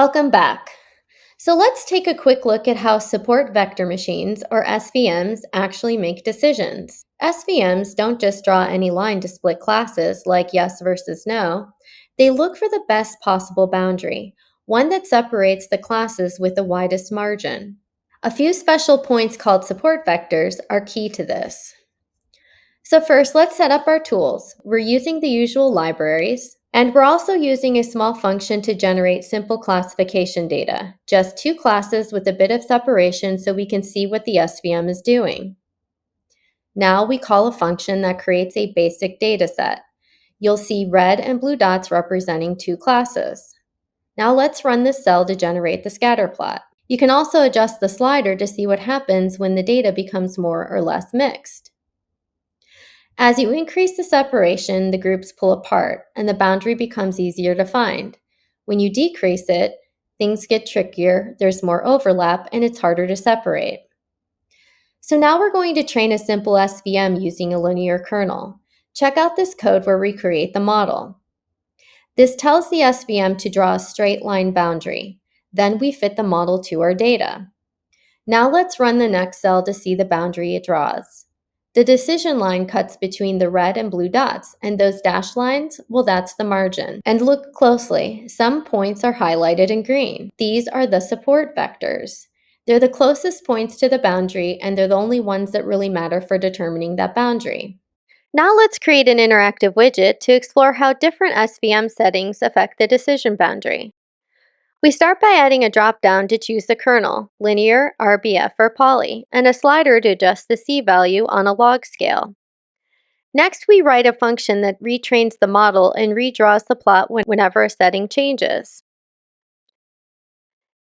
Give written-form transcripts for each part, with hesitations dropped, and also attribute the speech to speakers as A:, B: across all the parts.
A: Welcome back. So let's take a quick look at how support vector machines, or SVMs, actually make decisions. SVMs don't just draw any line to split classes like yes versus no. They look for the best possible boundary, one that separates the classes with the widest margin. A few special points called support vectors are key to this. So first, let's set up our tools. We're using the usual libraries, and we're also using a small function to generate simple classification data, just two classes with a bit of separation so we can see what the SVM is doing. Now we call a function that creates a basic data set. You'll see red and blue dots representing two classes. Now let's run this cell to generate the scatter plot. You can also adjust the slider to see what happens when the data becomes more or less mixed. As you increase the separation, the groups pull apart and the boundary becomes easier to find. When you decrease it, things get trickier, there's more overlap, and it's harder to separate. So now we're going to train a simple SVM using a linear kernel. Check out this code where we create the model. This tells the SVM to draw a straight line boundary. Then we fit the model to our data. Now let's run the next cell to see the boundary it draws. The decision line cuts between the red and blue dots, and those dashed lines, well, that's the margin. And look closely, some points are highlighted in green. These are the support vectors. They're the closest points to the boundary, and they're the only ones that really matter for determining that boundary. Now let's create an interactive widget to explore how different SVM settings affect the decision boundary. We start by adding a drop-down to choose the kernel, linear, RBF, or poly, and a slider to adjust the C value on a log scale. Next, we write a function that retrains the model and redraws the plot whenever a setting changes.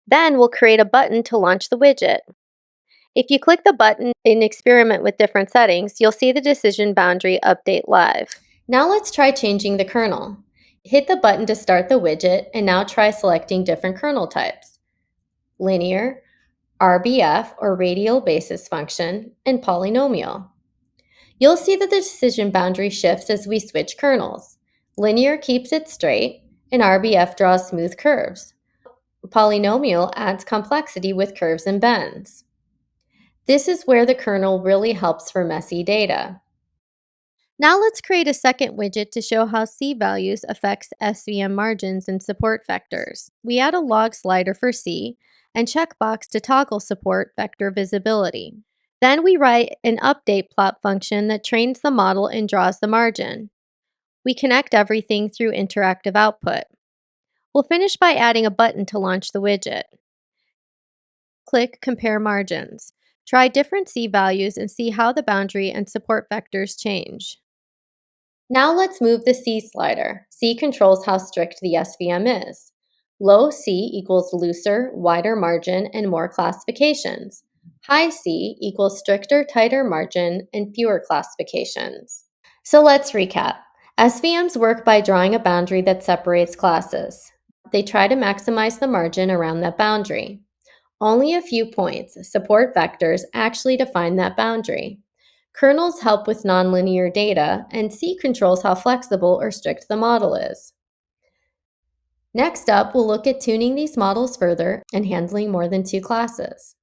A: Then we'll create a button to launch the widget. If you click the button and experiment with different settings, you'll see the decision boundary update live. Now let's try changing the kernel. Hit the button to start the widget, and now try selecting different kernel types: linear, RBF or radial basis function, and polynomial. You'll see that the decision boundary shifts as we switch kernels. Linear keeps it straight, and RBF draws smooth curves. Polynomial adds complexity with curves and bends. This is where the kernel really helps for messy data. Now let's create a second widget to show how C values affects SVM margins and support vectors. We add a log slider for C and checkbox to toggle support vector visibility. Then we write an update plot function that trains the model and draws the margin. We connect everything through interactive output. We'll finish by adding a button to launch the widget. Click Compare Margins. Try different C values and see how the boundary and support vectors change. Now let's move the C slider. C controls how strict the SVM is. Low C equals looser, wider margin, and more classifications. High C equals stricter, tighter margin, and fewer classifications. So let's recap. SVMs work by drawing a boundary that separates classes. They try to maximize the margin around that boundary. Only a few points, support vectors, actually define that boundary. Kernels help with nonlinear data, and C controls how flexible or strict the model is. Next up, we'll look at tuning these models further and handling more than two classes.